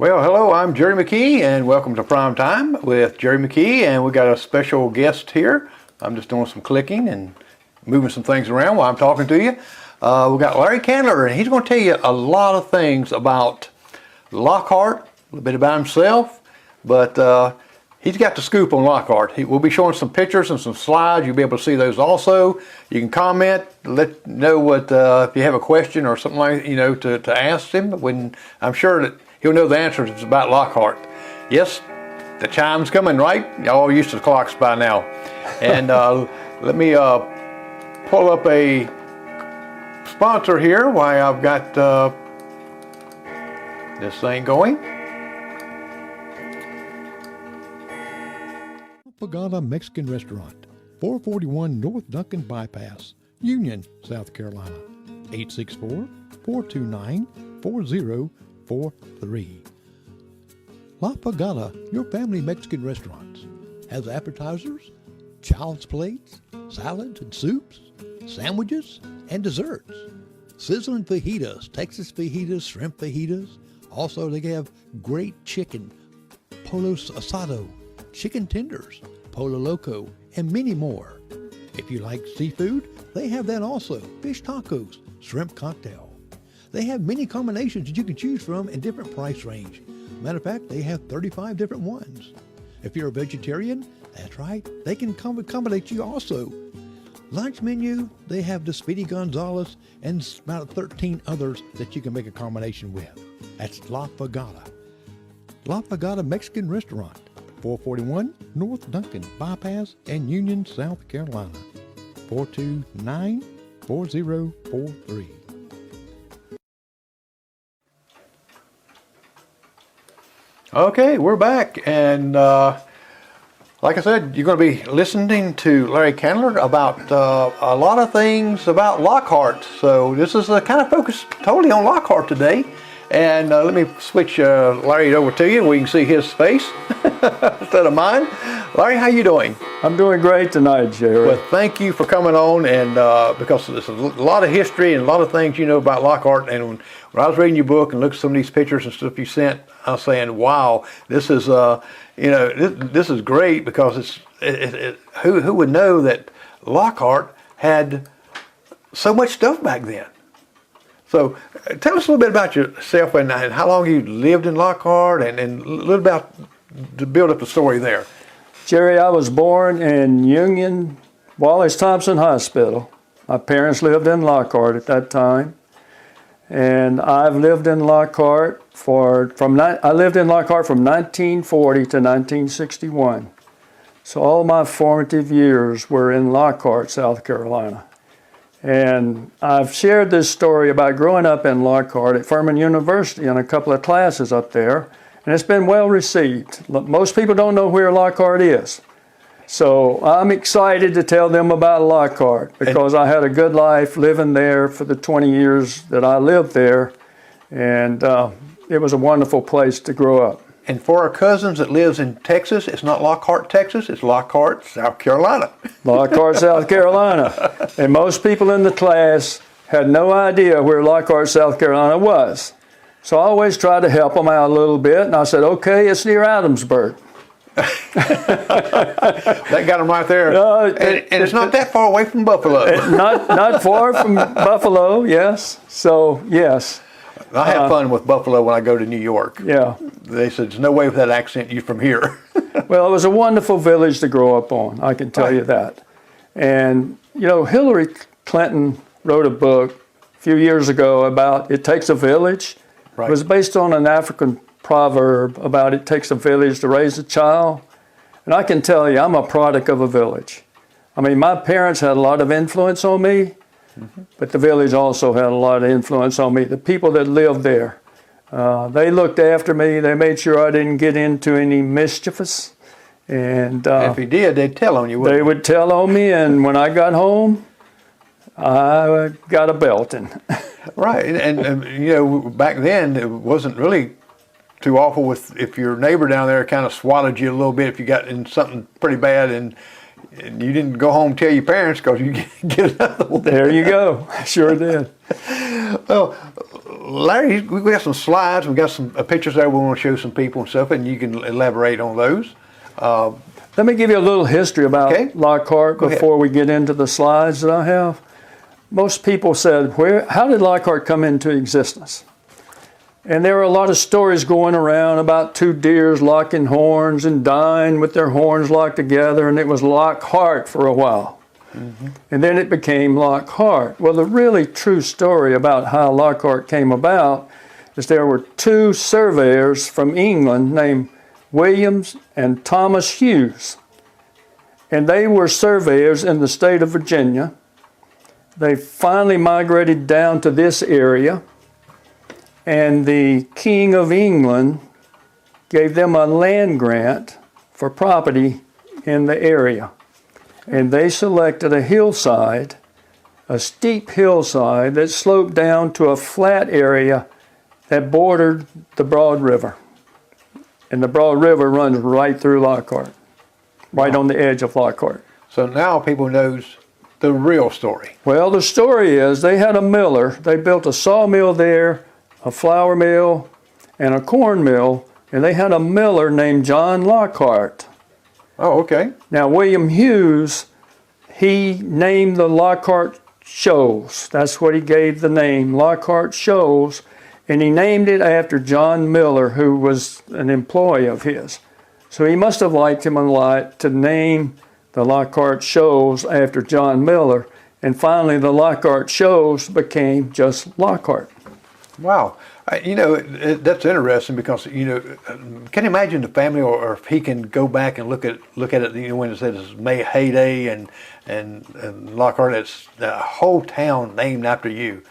Well, hello, I'm Jerry McKee, and welcome to Prime Time with Jerry McKee, and we got a special guest here. I'm just doing some clicking and moving some things around while I'm talking to you. We got Larry Candler, and he's going to tell you a lot of things about Lockhart, a little bit about himself, but he's got the scoop on Lockhart. We'll be showing some pictures and some slides. You'll be able to see those also. You can comment, let know what if you have a question or something like to ask him. When I'm sure that he'll know the answers about Lockhart. Yes, the chime's coming, right? Y'all used to the clocks by now. And let me pull up a sponsor here while I've got this thing going. Pagana Mexican Restaurant, 441 North Duncan Bypass, Union, South Carolina, 864-429-4043. La Pagana, your family Mexican restaurants, has appetizers, child's plates, salads and soups, sandwiches, and desserts. Sizzling fajitas, Texas fajitas, shrimp fajitas. Also, they have great chicken, polo asado, chicken tenders, polo loco, and many more. If you like seafood, they have that also. Fish tacos, shrimp cocktail. They have many combinations that you can choose from in different price range. Matter of fact, they have 35 different ones. If you're a vegetarian, that's right, they can accommodate you also. Lunch menu, they have the Speedy Gonzales and about 13 others that you can make a combination with. That's La Pagana. La Pagana Mexican Restaurant, 441 North Duncan Bypass and Union, South Carolina, 429-4043. Okay, we're back, and like I said, you're going to be listening to Larry Candler about a lot of things about Lockhart. So this is kind of focused totally on Lockhart today. And let me switch Larry over to you, and we can see his face instead of mine. Larry, how you doing? I'm doing great tonight, Jerry. Well, thank you for coming on, and because there's a lot of history and a lot of things you know about Lockhart. And when I was reading your book and looked at some of these pictures and stuff you sent, I was saying, "Wow, this is this is great," because who would know that Lockhart had so much stuff back then. So tell us a little bit about yourself and how long you lived in Lockhart, and a little about to build up the story there. Jerry, I was born in Union Wallace Thompson Hospital. My parents lived in Lockhart at that time, and I've lived in Lockhart from 1940 to 1961. So all my formative years were in Lockhart, South Carolina. And I've shared this story about growing up in Lockhart at Furman University in a couple of classes up there, and it's been well received. Most people don't know where Lockhart is. So I'm excited to tell them about Lockhart because I had a good life living there for the 20 years that I lived there, and it was a wonderful place to grow up. And for our cousins that lives in Texas, it's not Lockhart, Texas, it's Lockhart, South Carolina. Lockhart, South Carolina. And most people in the class had no idea where Lockhart, South Carolina was. So I always tried to help them out a little bit, and I said, okay, it's near Adamsburg. That got them right there. And it's not that far away from Buffalo. Not far from Buffalo, yes. So, yes. I have fun with Buffalo when I go to New York. Yeah. They said, there's no way with that accent you're from here. Well, it was a wonderful village to grow up on, I can tell you that. And, Hillary Clinton wrote a book a few years ago about it takes a village. Right. It was based on an African proverb about it takes a village to raise a child. And I can tell you, I'm a product of a village. I mean, my parents had a lot of influence on me. Mm-hmm. But the village also had a lot of influence on me. The people that lived there, they looked after me. They made sure I didn't get into any mischievous. And if you did, they'd tell on you, wouldn't they? They would tell on me, and when I got home, I got a belting. Right, and back then it wasn't really too awful if your neighbor down there kind of swatted you a little bit if you got in something pretty bad, and you didn't go home and tell your parents because you get another one. There you go. Sure did. Well, Larry, we got some slides. We got some pictures there. We want to show some people and stuff, and you can elaborate on those. Let me give you a little history about Okay. Lockhart before we get into the slides that I have. Most people said, how did Lockhart come into existence? And there were a lot of stories going around about two deers locking horns and dying with their horns locked together, and it was Lockhart for a while. Mm-hmm. And then it became Lockhart. Well, the really true story about how Lockhart came about is there were two surveyors from England named Williams and Thomas Hughes. And they were surveyors in the state of Virginia. They finally migrated down to this area, and the King of England gave them a land grant for property in the area. And they selected a hillside, a steep hillside that sloped down to a flat area that bordered the Broad River. And the Broad River runs right through Lockhart, right on the edge of Lockhart. So now people knows the real story. Well, the story is they had a miller. They built a sawmill there, a flour mill, and a corn mill, and they had a miller named John Lockhart. Oh, okay. Now, William Hughes, he named the Lockhart Shoals. That's what he gave the name, Lockhart Shoals, and he named it after John Miller, who was an employee of his. So he must have liked him a lot to name the Lockhart Shoals after John Miller, and finally the Lockhart Shoals became just Lockhart. Wow. That's interesting because, can you imagine the family, or if he can go back and look at it, when it says May heyday and Lockhart, it's the whole town named after you.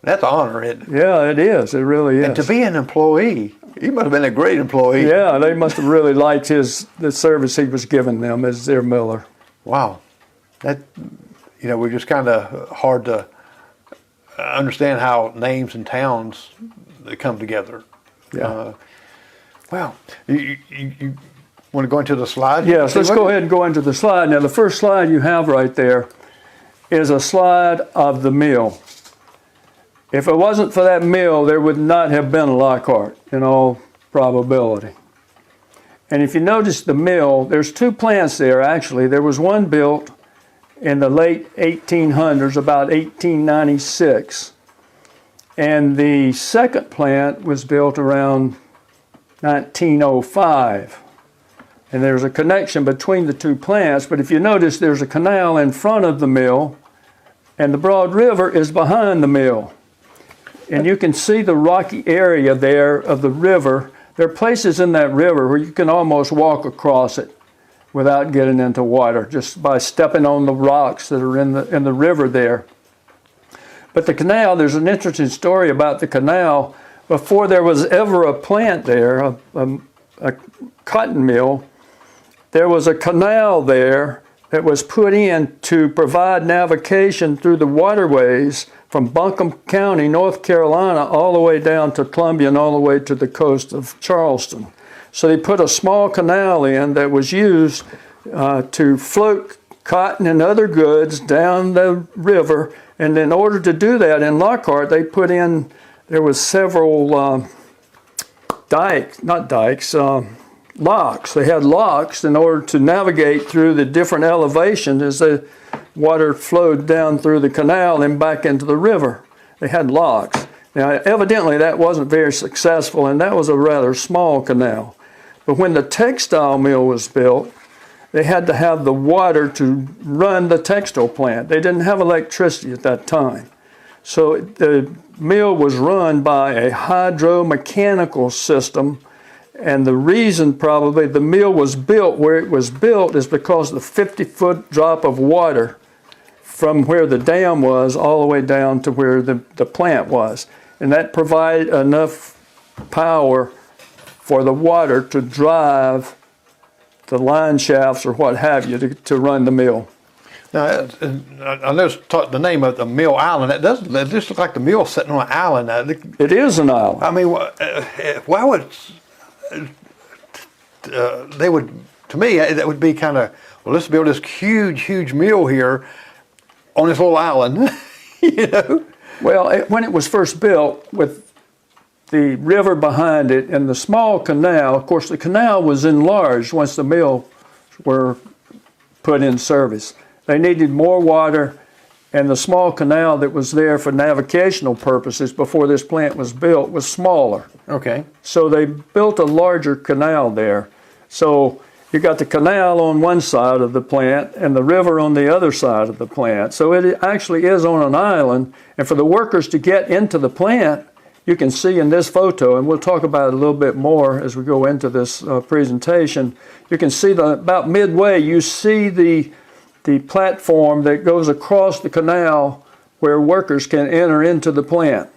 That's an honor, isn't it? Yeah, it is. It really is. And to be an employee, he must have been a great employee. Yeah, they must have really liked the service he was giving them as their miller. Wow. That, we're just kind of hard to understand how names and towns come together. Yeah. Wow. You want to go into the slide? Yes, let's go ahead and go into the slide. Now, the first slide you have right there is a slide of the mill. If it wasn't for that mill, there would not have been a Lockhart, in all probability. And if you notice the mill, there's two plants there, actually. There was one built in the late 1800s, about 1896. And the second plant was built around 1905. And there's a connection between the two plants, but if you notice, there's a canal in front of the mill, and the Broad River is behind the mill. And you can see the rocky area there of the river. There are places in that river where you can almost walk across it without getting into water, just by stepping on the rocks that are in the river there. But the canal, there's an interesting story about the canal. Before there was ever a plant there, a cotton mill, there was a canal there that was put in to provide navigation through the waterways from Buncombe County, North Carolina, all the way down to Columbia and all the way to the coast of Charleston. So they put a small canal in that was used to float cotton and other goods down the river. And in order to do that in Lockhart, they put in, there was several locks. They had locks in order to navigate through the different elevations as the water flowed down through the canal and back into the river. They had locks. Now, evidently that wasn't very successful, and that was a rather small canal. But when the textile mill was built, they had to have the water to run the textile plant. They didn't have electricity at that time. So the mill was run by a hydro-mechanical system, and the reason probably the mill was built where it was built is because the 50-foot drop of water from where the dam was all the way down to where the plant was. And that provided enough power for the water to drive the line shafts or what have you to run the mill. Now, I noticed the name of the mill island. It just look like the mill sitting on an island. It is an island. I mean, why would they would? To me, that would be kind of, well, let's build this huge mill here on this little island, Well, when it was first built, with the river behind it and the small canal, of course the canal was enlarged once the mills were put in service. They needed more water, and the small canal that was there for navigational purposes before this plant was built was smaller. Okay. So they built a larger canal there. So you got the canal on one side of the plant and the river on the other side of the plant. So it actually is on an island. And for the workers to get into the plant, you can see in this photo, and we'll talk about it a little bit more as we go into this presentation, you can see about midway, you see the platform that goes across the canal where workers can enter into the plant.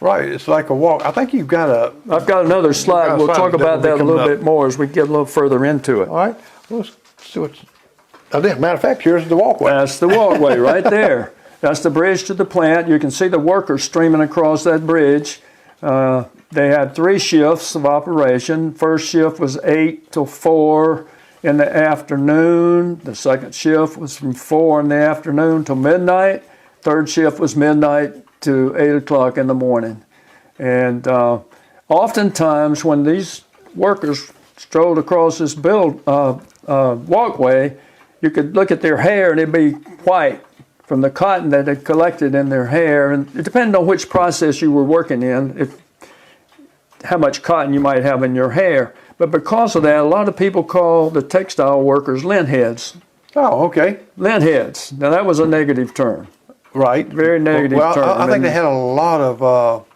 Right, it's like a walk. I think you've got I've got another slide. We'll talk about that a little bit more as we get a little further into it. All right, let's see what's... Matter of fact, here's the walkway. That's the walkway right there. That's the bridge to the plant. You can see the workers streaming across that bridge. They had 3 shifts of operation. First shift was 8 till 4 in the afternoon. The second shift was from 4 in the afternoon till midnight. Third shift was midnight to 8 o'clock in the morning. And oftentimes when these workers strolled across this walkway, you could look at their hair and it'd be white from the cotton that had collected in their hair. And it depended on which process you were working in, how much cotton you might have in your hair. But because of that, a lot of people call the textile workers lint heads. Oh, okay. Lint heads. Now that was a negative term. Right. Very negative term. I think they had a lot of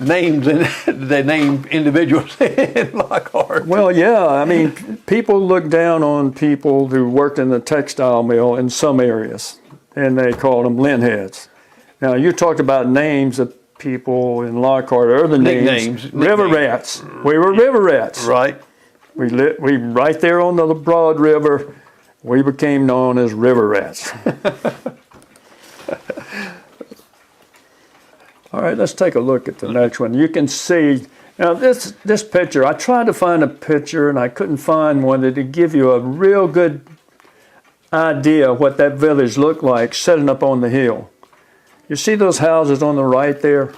names, and they named individuals in Lockhart. Well, yeah. I mean, people look down on people who worked in the textile mill in some areas, and they called them lint heads. Now, you talked about names of people in Lockhart, or other names. River rats. We were river rats. Right. We right there on the Broad River, we became known as river rats. All right, let's take a look at the next one. You can see, now this picture, I tried to find a picture and I couldn't find one that would give you a real good idea of what that village looked like setting up on the hill. You see those houses on the right there?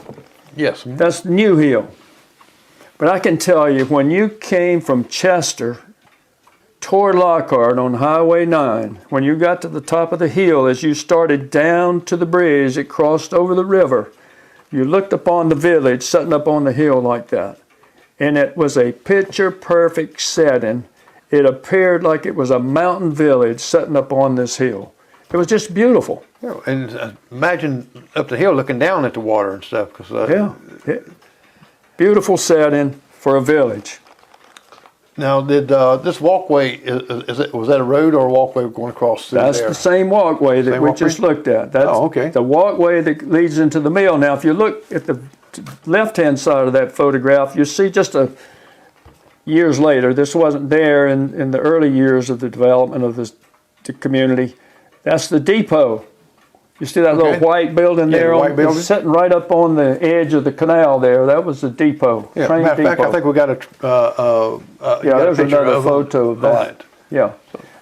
Yes. That's New Hill. But I can tell you, when you came from Chester toward Lockhart on Highway 9, when you got to the top of the hill, as you started down to the bridge that crossed over the river, you looked upon the village sitting up on the hill like that. And it was a picture-perfect setting. It appeared like it was a mountain village sitting up on this hill. It was just beautiful. Yeah, and imagine up the hill looking down at the water and stuff. Yeah. Beautiful setting for a village. Now, did this walkway, was that a road or a walkway going across through That's there? the same walkway that we just looked at. That's okay. The walkway that leads into the mill. Now, if you look at the left-hand side of that photograph, you see just years later, this wasn't there in the early years of the development of the community. That's the depot. You see that little white building there? The white building. It's sitting right up on the edge of the canal there. That was the depot. Yeah, train matter of fact, depot. I think we got There's another photo of that. Yeah.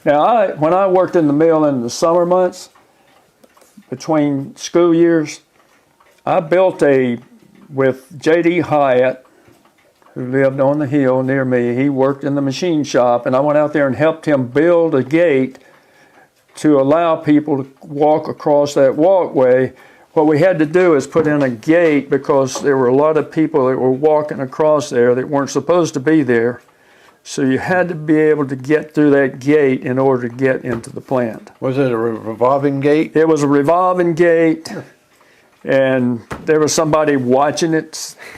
Now, when I worked in the mill in the summer months, between school years, I built with J.D. Hyatt, who lived on the hill near me. He worked in the machine shop, and I went out there and helped him build a gate to allow people to walk across that walkway. What we had to do is put in a gate because there were a lot of people that were walking across there that weren't supposed to be there. So you had to be able to get through that gate in order to get into the plant. Was it a revolving gate? It was a revolving gate, and there was somebody watching it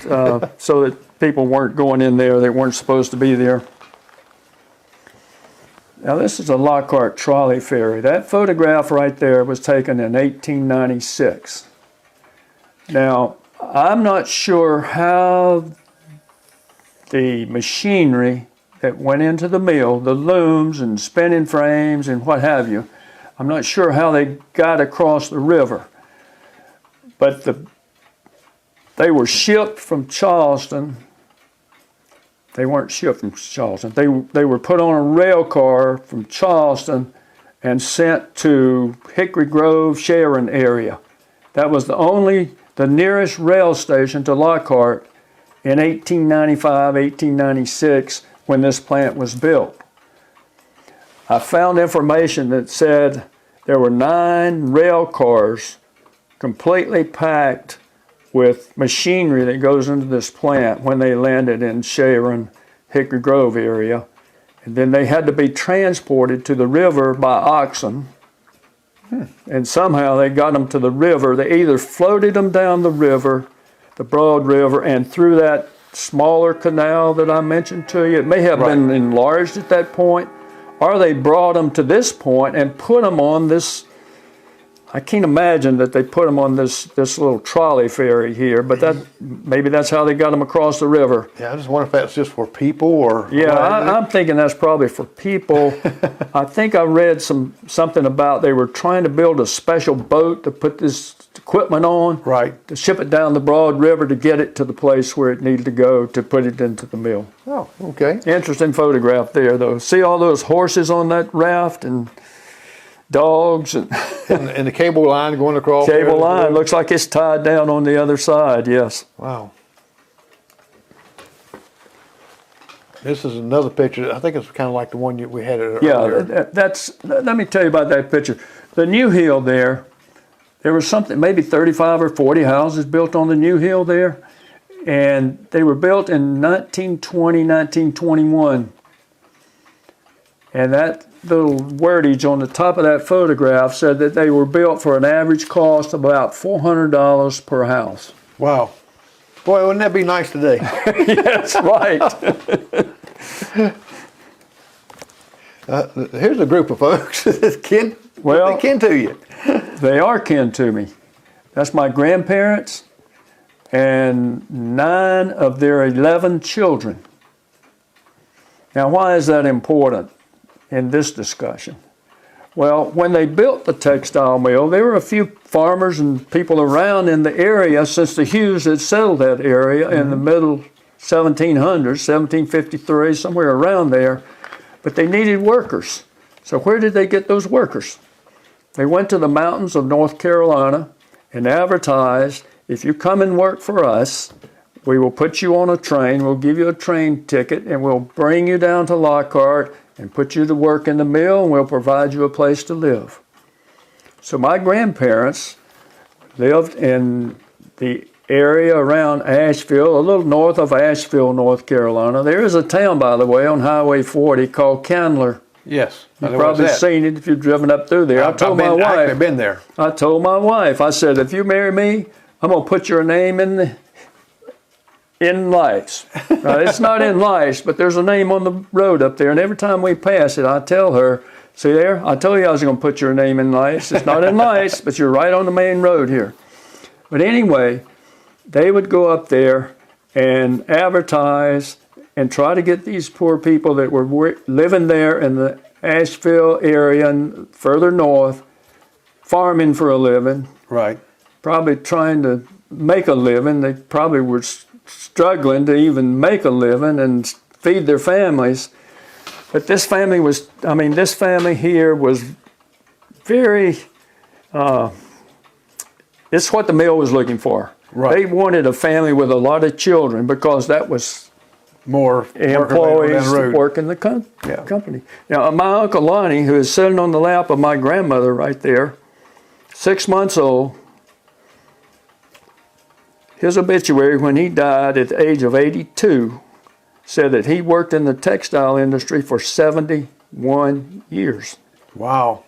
so that people weren't going in there that weren't supposed to be there. Now, this is a Lockhart trolley ferry. That photograph right there was taken in 1896. Now, I'm not sure how the machinery that went into the mill, the looms and spinning frames and what have you, I'm not sure how they got across the river. But they were shipped from Charleston. They weren't shipped from Charleston. They were put on a rail car from Charleston and sent to Hickory Grove, Sharon area. That was the only the nearest rail station to Lockhart in 1895, 1896, when this plant was built. I found information that said there were 9 rail cars completely packed with machinery that goes into this plant when they landed in Sharon, Hickory Grove area. And then they had to be transported to the river by oxen. And somehow they got them to the river. They either floated them down the river, the Broad River, and through that smaller canal that I mentioned to you. It may have been enlarged at that point, or they brought them to this point and put them on this. I can't imagine that they put them on this little trolley ferry here, but maybe that's how they got them across the river. Yeah, I just wonder if that's just for people or... Yeah, I'm thinking that's probably for people. I think I read something about they were trying to build a special boat to put this equipment on, to ship it down the Broad River to get it to the place where it needed to go to put it into the mill. Oh, okay. Interesting photograph there, though. See all those horses on that raft and dogs and the cable line going across. Cable line looks like it's tied down on the other side. Yes. Wow. This is another picture. I think it's kind of like the one we had earlier. Yeah, let me tell you about that picture. The New Hill there was something, maybe 35 or 40 houses built on the New Hill there, and they were built in 1920, 1921. And that little wordage on the top of that photograph said that they were built for an average cost of about $400 per house. Wow. Boy, wouldn't that be nice today? Yes, right. Here's a group of folks that's kin to you. They are kin to me. That's my grandparents and 9 of their 11 children. Now, why is that important in this discussion? Well, when they built the textile mill, there were a few farmers and people around in the area since the Hughes had settled that area in the middle 1700s, 1753, somewhere around there, but they needed workers. So where did they get those workers? They went to the mountains of North Carolina and advertised, if you come and work for us, we will put you on a train, we'll give you a train ticket, and we'll bring you down to Lockhart and put you to work in the mill, and we'll provide you a place to live. So my grandparents lived in the area around Asheville, a little north of Asheville, North Carolina. There is a town, by the way, on Highway 40 called Candler. Yes. You've probably seen it if you've driven up through there. I've been there. I told my wife, I said, if you marry me, I'm going to put your name in lights. It's not in lights, but there's a name on the road up there, and every time we pass it, I tell her, see there, I told you I was going to put your name in lights. It's not in lights, but you're right on the main road here. But anyway, they would go up there and advertise and try to get these poor people that were living there in the Asheville area and further north, farming for a living. Right. Probably trying to make a living. They probably were struggling to even make a living and feed their families. But this family here was very, it's what the mill was looking for. Right. They wanted a family with a lot of children because that was more employees to work in the company. Now, my Uncle Lonnie, who is sitting on the lap of my grandmother right there, 6 months old, his obituary when he died at the age of 82 said that he worked in the textile industry for 71 years. Wow.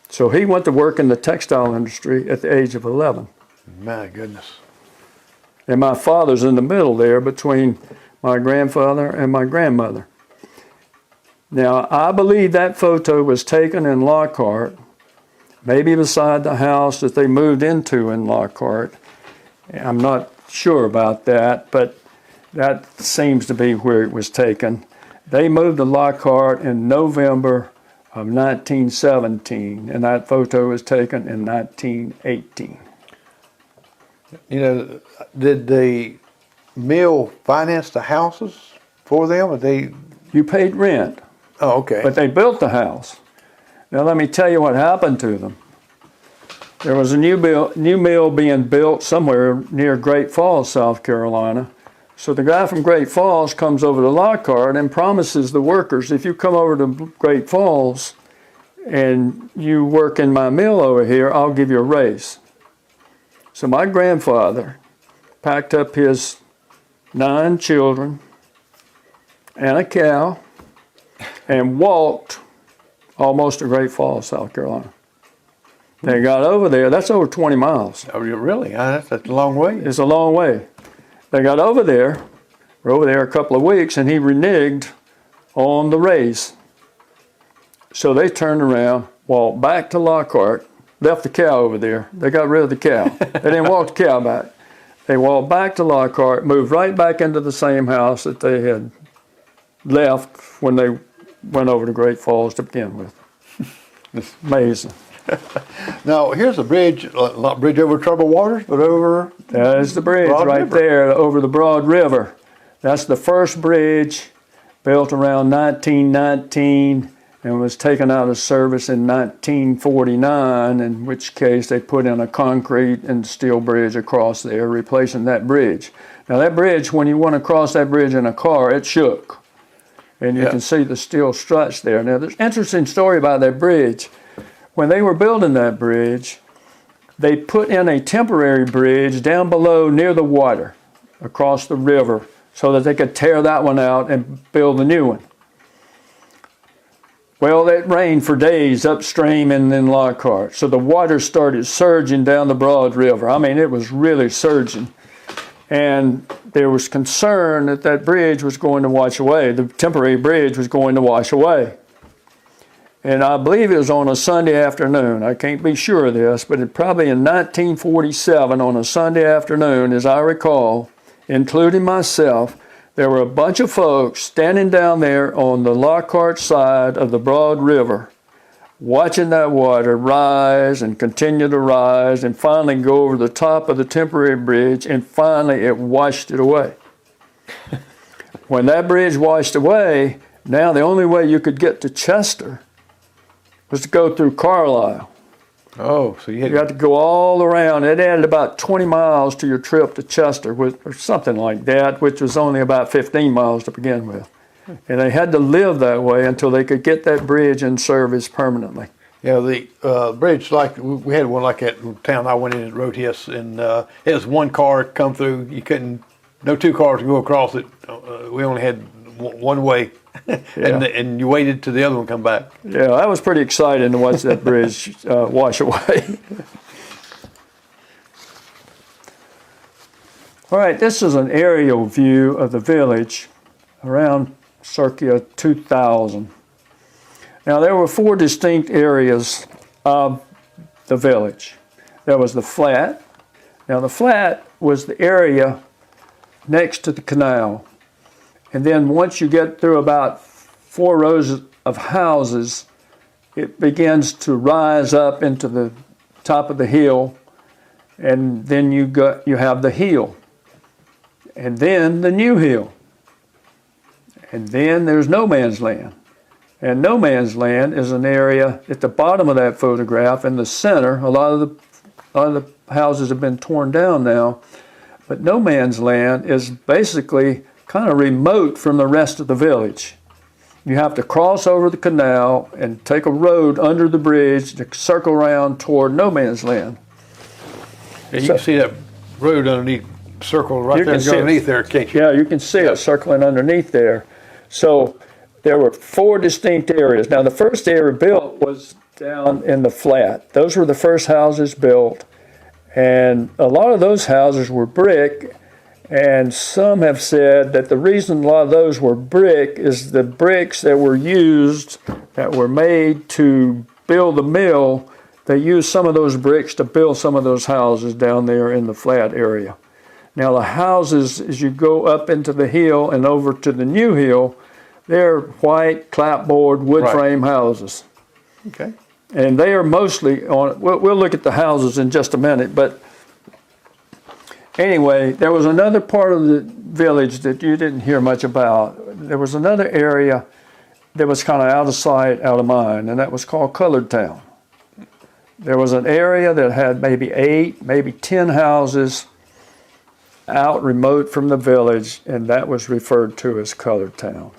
So he went to work in the textile industry at the age of 11. My goodness. And my father's in the middle there between my grandfather and my grandmother. Now, I believe that photo was taken in Lockhart, maybe beside the house that they moved into in Lockhart. I'm not sure about that, but that seems to be where it was taken. They moved to Lockhart in November of 1917, and that photo was taken in 1918. You know, did the mill finance the houses for them? Or You paid rent. Oh, okay. But they built the house. Now let me tell you what happened to them. there was a new mill being built somewhere near Great Falls, South Carolina. So the guy from Great Falls comes over to Lockhart and promises the workers, if you come over to Great Falls and you work in my mill over here, I'll give you a raise. So my grandfather packed up his 9 children and a cow and walked almost to Great Falls, South Carolina. They got over there, that's over 20 miles. Oh, really? That's a long way. It's a long way. They got over there, were over there a couple of weeks, and he reneged on the raise. So they turned around, walked back to Lockhart, left the cow over there. They got rid of the cow. They didn't walk the cow back. They walked back to Lockhart, moved right back into the same house that they had left when they went over to Great Falls to begin with. It's amazing. Now, here's a bridge, not bridge over troubled waters, but over... There's the bridge Broad right River. there over the Broad River. That's the first bridge built around 1919 and was taken out of service in 1949, in which case they put in a concrete and steel bridge across there, replacing that bridge. Now that bridge, when you went across that bridge in a car, it shook. And you can see the steel struts there. Now there's an interesting story about that bridge. When they were building that bridge, they put in a temporary bridge down below near the water across the river so that they could tear that one out and build a new one. Well, it rained for days upstream and in Lockhart, so the water started surging down the Broad River. I mean, it was really surging. And there was concern that that bridge was going to wash away. The temporary bridge was going to wash away. And I believe it was on a Sunday afternoon. I can't be sure of this, but it probably in 1947 on a Sunday afternoon, as I recall, including myself, there were a bunch of folks standing down there on the Lockhart side of the Broad River, watching that water rise and continue to rise and finally go over the top of the temporary bridge, and finally it washed it away. When that bridge washed away, now the only way you could get to Chester was to go through Carlisle. Oh, so you had to go all around. It added about 20 miles to your trip to Chester, or something like that, which was only about 15 miles to begin with. And they had to live that way until they could get that bridge in service permanently. Yeah, the bridge, like we had one like that in town I went in and rode his, and it was one car come through. You couldn't, no 2 cars could go across it. We only had one way, and you waited till the other one come back. Yeah, that was pretty exciting to watch that bridge wash away. All right, this is an aerial view of the village around circa 2000. Now, there were 4 distinct areas of the village. There was the flat. Now, the flat was the area next to the canal. And then once you get through about 4 rows of houses, it begins to rise up into the top of the hill, and then you have the hill, and then the new hill, and then there's no man's land. And no man's land is an area at the bottom of that photograph in the center. A lot of the houses have been torn down now, but no man's land is basically kind of remote from the rest of the village. You have to cross over the canal and take a road under the bridge to circle around toward no man's land. Yeah, you can see that road underneath, circle right there underneath there, can't you? Yeah, you can see it circling underneath there. So there were 4 distinct areas. Now the first area built was down in the flat. Those were the first houses built, and a lot of those houses were brick. And some have said that the reason a lot of those were brick is the bricks that were used, that were made to build the mill, they used some of those bricks to build some of those houses down there in the flat area. Now the houses, as you go up into the hill and over to the new hill, they're white clapboard wood frame houses. Okay. And they are mostly on, we'll look at the houses in just a minute, but anyway, there was another part of the village that you didn't hear much about. There was another area that was kind of out of sight, out of mind, and that was called Colored Town. there was an area that had maybe 8, maybe 10 houses out remote from the village, and that was referred to as Colored Town.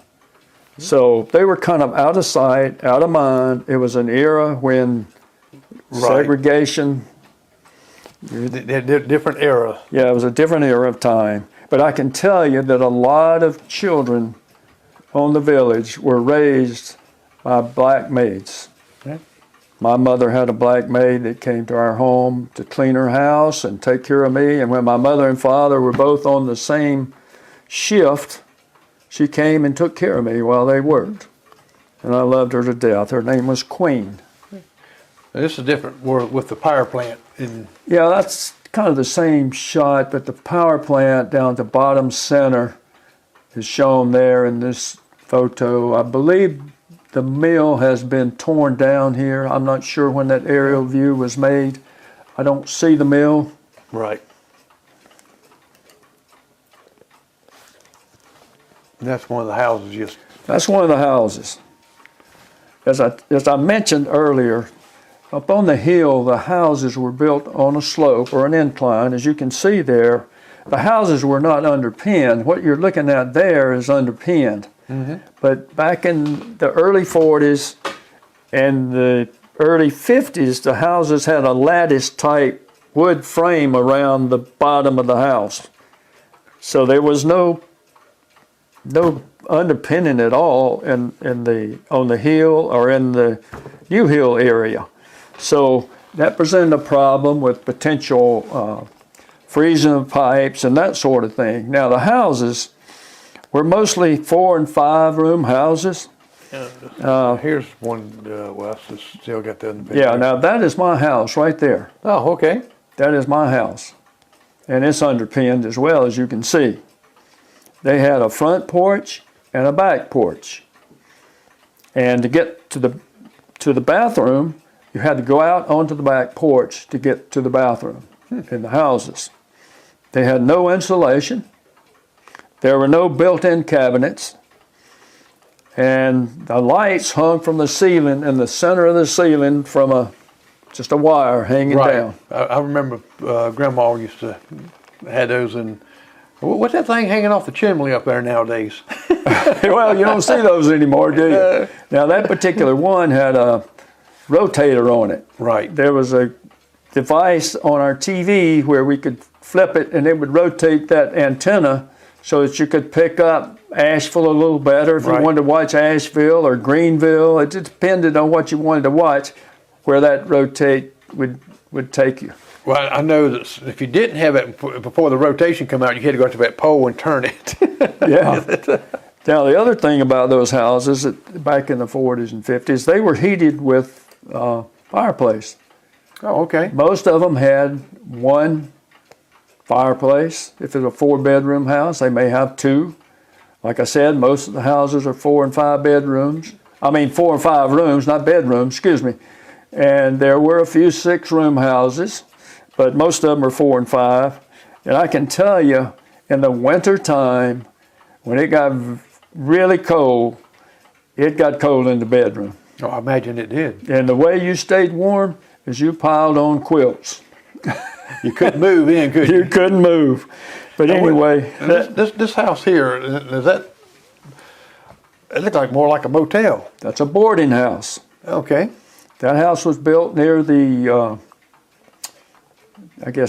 So they were kind of out of sight, out of mind. It was an era when segregation. Different era. Yeah, it was a different era of time. But I can tell you that a lot of children on the village were raised by black maids. Okay. My mother had a black maid that came to our home to clean her house and take care of me. And when my mother and father were both on the same shift, she came and took care of me while they worked. And I loved her to death. Her name was Queen. This is different with the power plant. Yeah, that's kind of the same shot, but the power plant down at the bottom center is shown there in this photo. I believe the mill has been torn down here. I'm not sure when that aerial view was made. I don't see the mill. Right. And that's one of the houses. That's one of the houses. As I mentioned earlier, up on the hill, the houses were built on a slope or an incline. As you can see there, the houses were not underpinned. What you're looking at there is underpinned. Mm-hmm. But back in the early 40s and the early 50s, the houses had a lattice-type wood frame around the bottom of the house. So there was no underpinning at all on the hill or in the U-Hill area. So that presented a problem with potential freezing of pipes and that sort of thing. Now the houses were mostly 4 and 5 room houses. Here's one, Wes, that's still got that in the picture. Yeah, now that is my house right there. Oh, okay. That is my house. And it's underpinned as well, as you can see. They had a front porch and a back porch. And to get to the bathroom, you had to go out onto the back porch to get to the bathroom in the houses. They had no insulation. There were no built-in cabinets. And the lights hung from the ceiling, in the center of the ceiling, from just a wire hanging down. I remember Grandma used to have those in. What's that thing hanging off the chimney up there nowadays? Well, you don't see those anymore, do you? Now, that particular one had a rotator on it. Right. There was a device on our TV where we could flip it and it would rotate that antenna so that you could pick up Asheville a little better if you wanted to watch Asheville or Greenville. It just depended on what you wanted to watch, where that rotate would take you. Well, I know that if you didn't have it before the rotation come out, you had to go up to that pole and turn it. Yeah. Now, the other thing about those houses, back in the 40s and 50s, they were heated with fireplace. Oh, okay. Most of them had one fireplace. If it's a 4-bedroom house, they may have 2. Like I said, most of the houses are 4 and 5 bedrooms. 4 and 5 rooms, not bedrooms, excuse me. And there were a few 6-room houses, but most of them are 4 and 5. And I can tell you, in the winter time, when it got really cold, it got cold in the bedroom. Oh, I imagine it did. And the way you stayed warm is you piled on quilts. You couldn't move in, could you? You couldn't move. But anyway. This house here, is that, it looked like more like a motel. That's a boarding house. Okay. That house was built near the,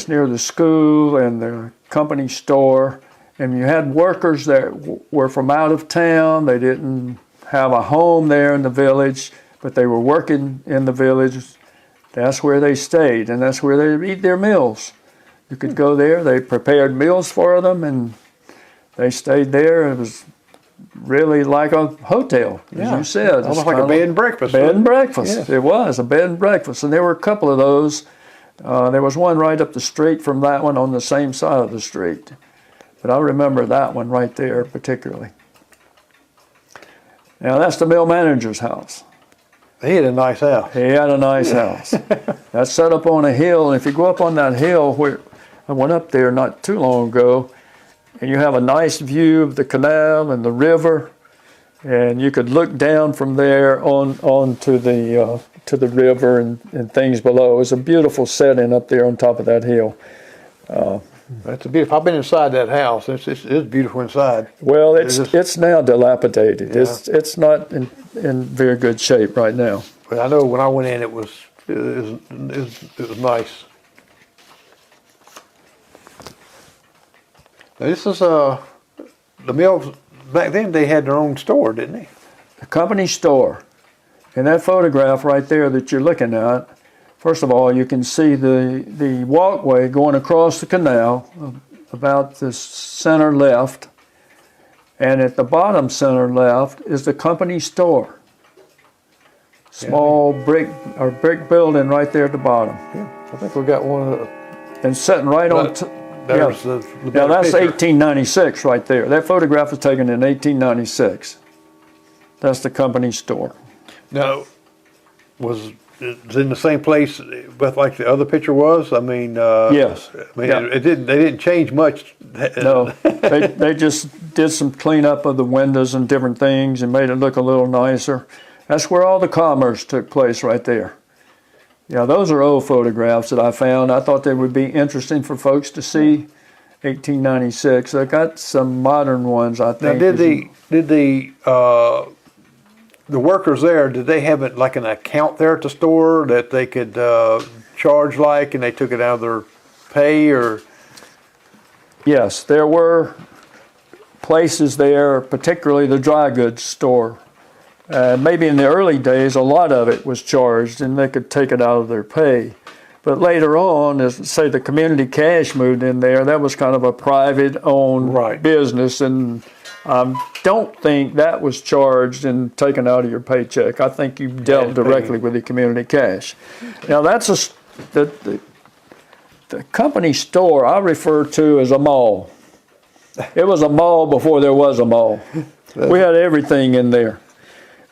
near the school and the company store. And you had workers that were from out of town. They didn't have a home there in the village, but they were working in the village. That's where they stayed, and that's where they would eat their meals. You could go there. They prepared meals for them, and they stayed there. It was really like a hotel, as you said. Almost like a bed and breakfast. Bed and breakfast. Yes. It was a bed and breakfast, and there were a couple of those. There was one right up the street from that one on the same side of the street. But I remember that one right there particularly. Now, that's the mill manager's house. He had a nice house. He had a nice house. That's set up on a hill, and if you go up on that hill, where I went up there not too long ago, and you have a nice view of the canal and the river, and you could look down from there on to the river and things below. It was a beautiful setting up there on top of that hill. That's a beautiful. I've been inside that house. It's beautiful inside. Well, it's now dilapidated. Yeah. It's not in very good shape right now. But I know when I went in, it was nice. Now this is the mills back then. They had their own store, didn't they? The company store. And that photograph right there that you're looking at, first of all, you can see the walkway going across the canal about the center left. And at the bottom center left is the company store. Small brick building right there at the bottom. Yeah, I think we got one of the. And sitting right on. There's the Now that's picture. 1896 right there. That photograph was taken in 1896. That's the company store. Now, was it in the same place, but like the other picture was? I mean, Yes. I mean, Yeah. it didn't. They didn't change much. No, they just did some cleanup of the windows and different things and made it look a little nicer. That's where all the commerce took place right there. Yeah, those are old photographs that I found. I thought they would be interesting for folks to see. 1896. I got some modern ones, I think. Now, did the workers there? Did they have it like an account there at the store that they could charge like, and they took it out of their pay, or? Yes, there were places there, particularly the dry goods store. Maybe in the early days, a lot of it was charged, and they could take it out of their pay. But later on, as say the community cash moved in there, that was kind of a private-owned Right. business, and don't think that was charged and taken out of your paycheck. I think you dealt directly with the community cash. Now that's the company store I refer to as a mall. It was a mall before there was a mall. We had everything in there.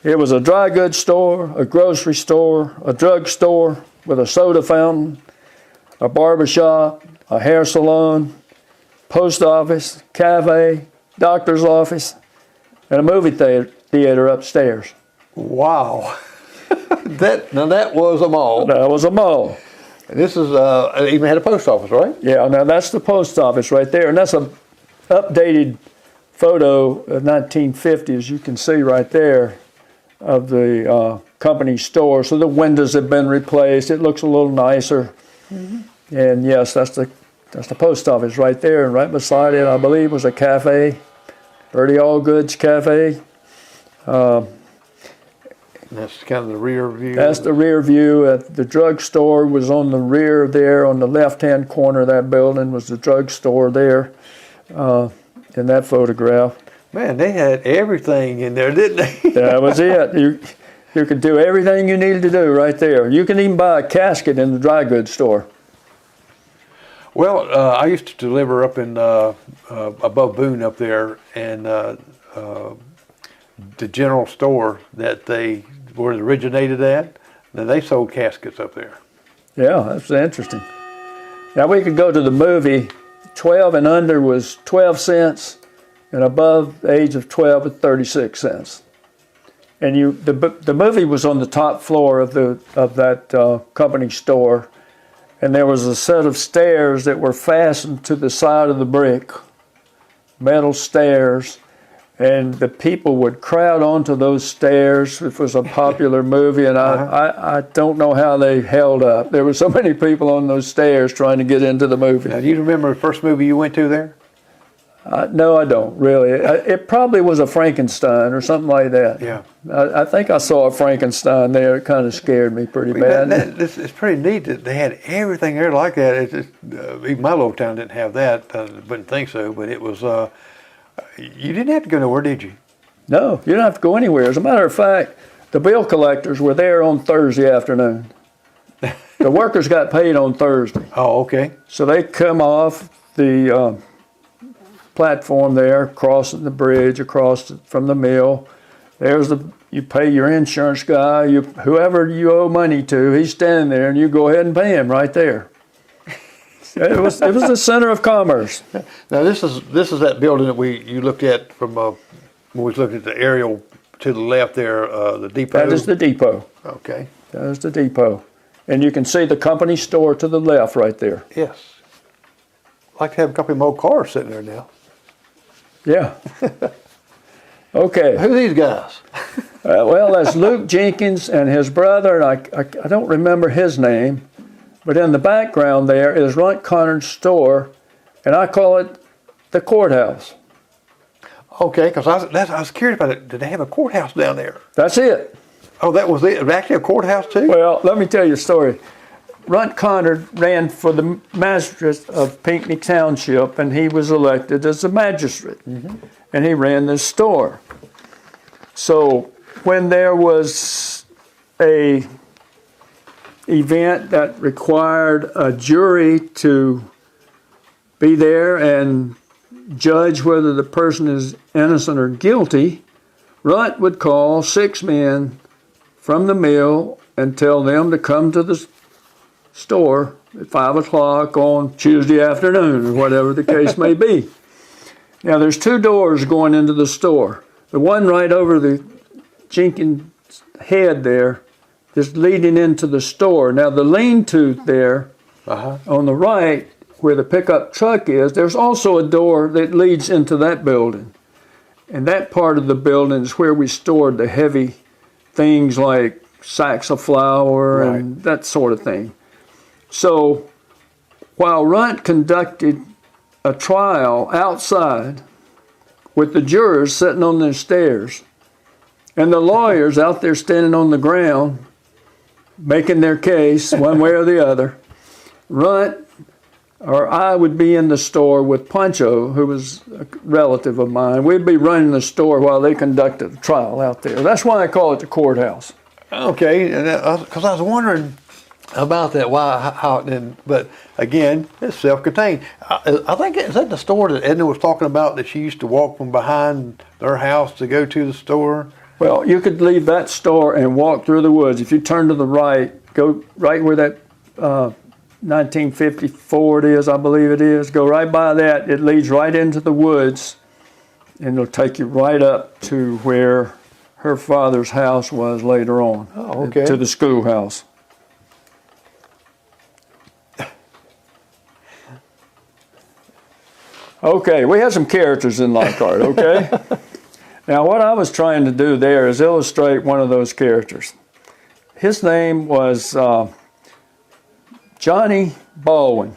It was a dry goods store, a grocery store, a drug store with a soda fountain, a barber shop, a hair salon, post office, cafe, doctor's office, and a movie theater upstairs. Wow, that was a mall. That was a mall. And this is it even had a post office, right? Yeah, now that's the post office right there, and that's a updated photo of 1950, as you can see right there, of the company store. So the windows have been replaced. It looks a little nicer. Mm-hmm. And yes, that's the post office right there. And right beside it, I believe, was a cafe, Birdie All Goods Cafe. That's kind of the rear view. That's the rear view. The drugstore was on the rear there. On the left-hand corner of that building was the drugstore there in that photograph. Man, they had everything in there, didn't they? That was it. You could do everything you needed to do right there. You can even buy a casket in the dry goods store. Well, I used to deliver up in above Boone up there, and the general store that where it originated at, then they sold caskets up there. Yeah, that's interesting. Now we could go to the movie. 12 and under was 12 cents. And above the age of 12 at 36 cents. And the movie was on the top floor of that company store, and there was a set of stairs that were fastened to the side of the brick, metal stairs, and the people would crowd onto those stairs. It was a popular movie, and I don't know how they held up. There were so many people on those stairs trying to get into the movie. Now, do you remember the first movie you went to there? No, I don't really. It probably was a Frankenstein or something like that. Yeah. I think I saw a Frankenstein there. It kind of scared me pretty bad. It's pretty neat that they had everything there like that. It's just, even my little town didn't have that. I wouldn't think so, but it was. You didn't have to go nowhere, did you? No, you don't have to go anywhere. As a matter of fact, the bill collectors were there on Thursday afternoon. The workers got paid on Thursday. Oh, okay. So they come off the platform there, crossing the bridge across from the mill. You pay your insurance guy, whoever you owe money to, he's standing there, and you go ahead and pay him right there. It was the center of commerce. Now this is that building that you looked at from when we was looking at the aerial to the left there, the depot? That is the depot. Okay. That is the depot. And you can see the company store to the left right there. Yes. I'd like to have a couple more cars sitting there now. Yeah. Okay. Who are these guys? Well, that's Luke Jenkins and his brother, and I don't remember his name, but in the background there is Runt Conard's store, and I call it the courthouse. Okay, because I was curious about it. Did they have a courthouse down there? That's it. Oh, that was it. It was actually a courthouse too? Well, let me tell you a story. Runt Conard ran for the magistrate of Pinckney Township, and he was elected as a magistrate. Mm-hmm. And he ran this store. So when there was a event that required a jury to be there and judge whether the person is innocent or guilty, Runt would call 6 men from the mill and tell them to come to the store at 5 o'clock on Tuesday afternoon or whatever the case may be. Now there's 2 doors going into the store. The one right over the Jenkins head there is leading into the store. Now the lean-to there on the right where the pickup truck is, there's also a door that leads into that building. And that part of the building is where we stored the heavy things like sacks of flour and that sort of thing. So while Runt conducted a trial outside with the jurors sitting on their stairs and the lawyers out there standing on the ground making their case one way or the other, Runt or I would be in the store with Pancho, who was a relative of mine. We'd be running the store while they conducted a trial out there. That's why I call it the courthouse. Okay, because I was wondering about that, how it didn't, but again, it's self-contained. I think, is that the store that Edna was talking about, that she used to walk from behind their house to go to the store? Well, you could leave that store and walk through the woods. If you turn to the right, go right where that 1950 Ford is, I believe it is, go right by that. It leads right into the woods, and it'll take you right up to where her father's house was later on, to the schoolhouse. Okay, we have some characters in Lockhart, okay? Now, what I was trying to do there is illustrate one of those characters. His name was Johnny Baldwin.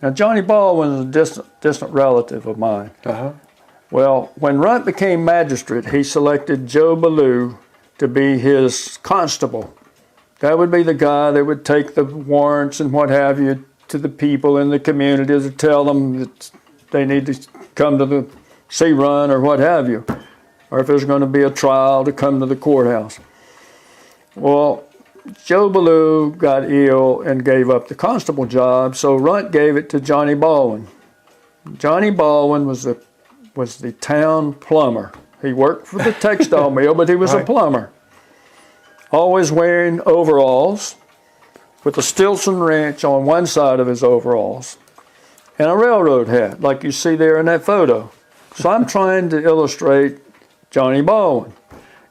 Now, Johnny Baldwin is a distant relative of mine. Well, when Runt became magistrate, he selected Joe Ballou to be his constable. That would be the guy that would take the warrants and what have you to the people in the community to tell them that they need to come to the C-run or what have you, or if there's going to be a trial, to come to the courthouse. Well, Joe Ballou got ill and gave up the constable job, so Runt gave it to Johnny Baldwin. Johnny Baldwin was the town plumber. He worked for the textile mill, but he was a plumber. Always wearing overalls with a Stilson wrench on one side of his overalls and a railroad hat, like you see there in that photo. So I'm trying to illustrate Johnny Baldwin.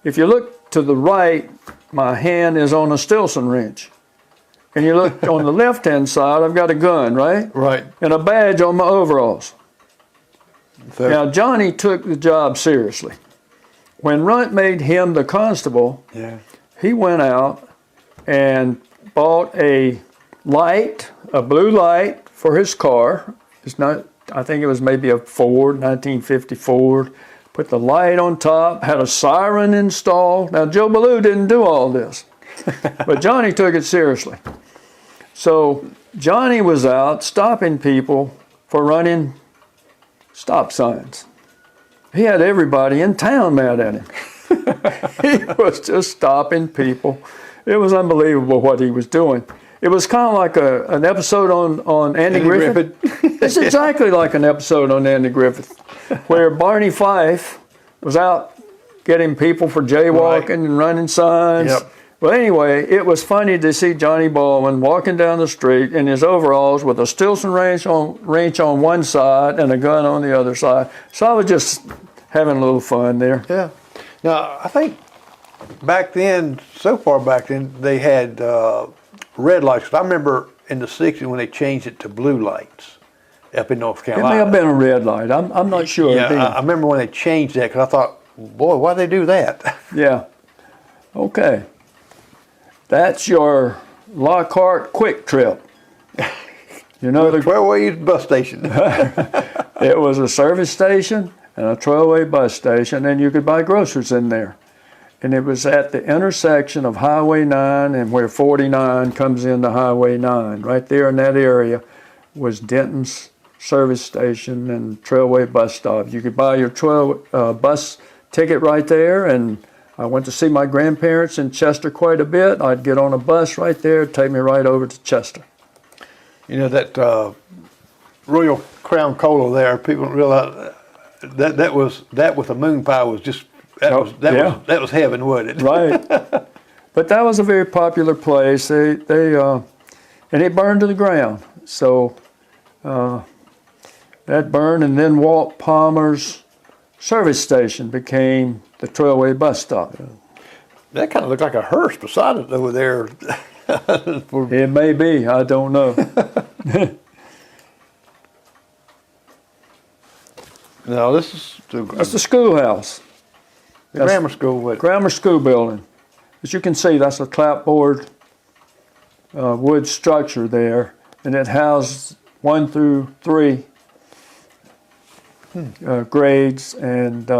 If you look to the right, my hand is on a Stilson wrench. And you look on the left-hand side, I've got a gun, right? Right. And a badge on my overalls. So, now, Johnny took the job seriously. When Runt made him the constable, he went out and bought a light, a blue light for his car. It's not, I think it was maybe a Ford, 1950 Ford. Put the light on top, had a siren installed. Now, Joe Ballou didn't do all this, but Johnny took it seriously. So Johnny was out stopping people for running stop signs. He had everybody in town mad at him. He was just stopping people. It was unbelievable what he was doing. It was kind of like an episode on Andy Griffith. It's exactly like an episode on Andy Griffith, where Barney Fife was out getting people for jaywalking and running signs. Well, anyway, it was funny to see Johnny Baldwin walking down the street in his overalls with a Stilson wrench on one side and a gun on the other side. So I was just having a little fun there. Yeah. Now, I think back then, so far back then, they had red lights. 'Cause I remember in the 60s when they changed it to blue lights up in North It Carolina. may have been a red light. I'm not sure. Yeah, then. I remember when they changed that because I thought, boy, why'd they do that? Yeah. Okay. That's your Lockhart quick trip. You know, the 12-way bus station. it was a service station and a 12-way bus station, and you could buy groceries in there. And it was at the intersection of Highway 9 and where 49 comes into Highway 9. Right there in that area was Denton's service station and 12-way bus stop. You could buy your 12 bus ticket right there, and I went to see my grandparents in Chester quite a bit. I'd get on a bus right there, take me right over to Chester. You know, that Royal Crown Cola there, people don't realize that with a moon pie was just, that was heaven, wasn't it? Right. But that was a very popular place. And it burned to the ground. So that burned, and then Walt Palmer's service station became the 12-way bus stop. That kind of looked like a hearse beside it over there. It may be, I don't know. No, this is That's the schoolhouse. the grammar school. Grammar school building. As you can see, that's a clapboard wood structure there, and it housed 1 through 3 grades, and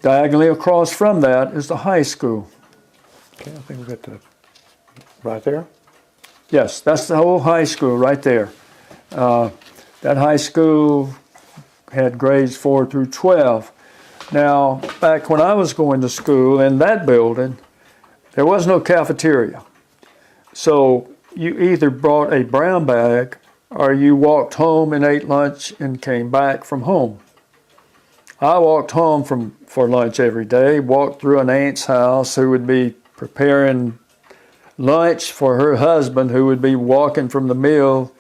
diagonally across from that is the high school. Okay, I think we got the right there. Yes, that's the whole high school right there. That high school had grades 4 through 12. Now, back when I was going to school in that building, there was no cafeteria. So you either brought a brown bag or you walked home and ate lunch and came back from home. I walked home for lunch every day, walked through an aunt's house who would be preparing lunch for her husband who would be walking from the mill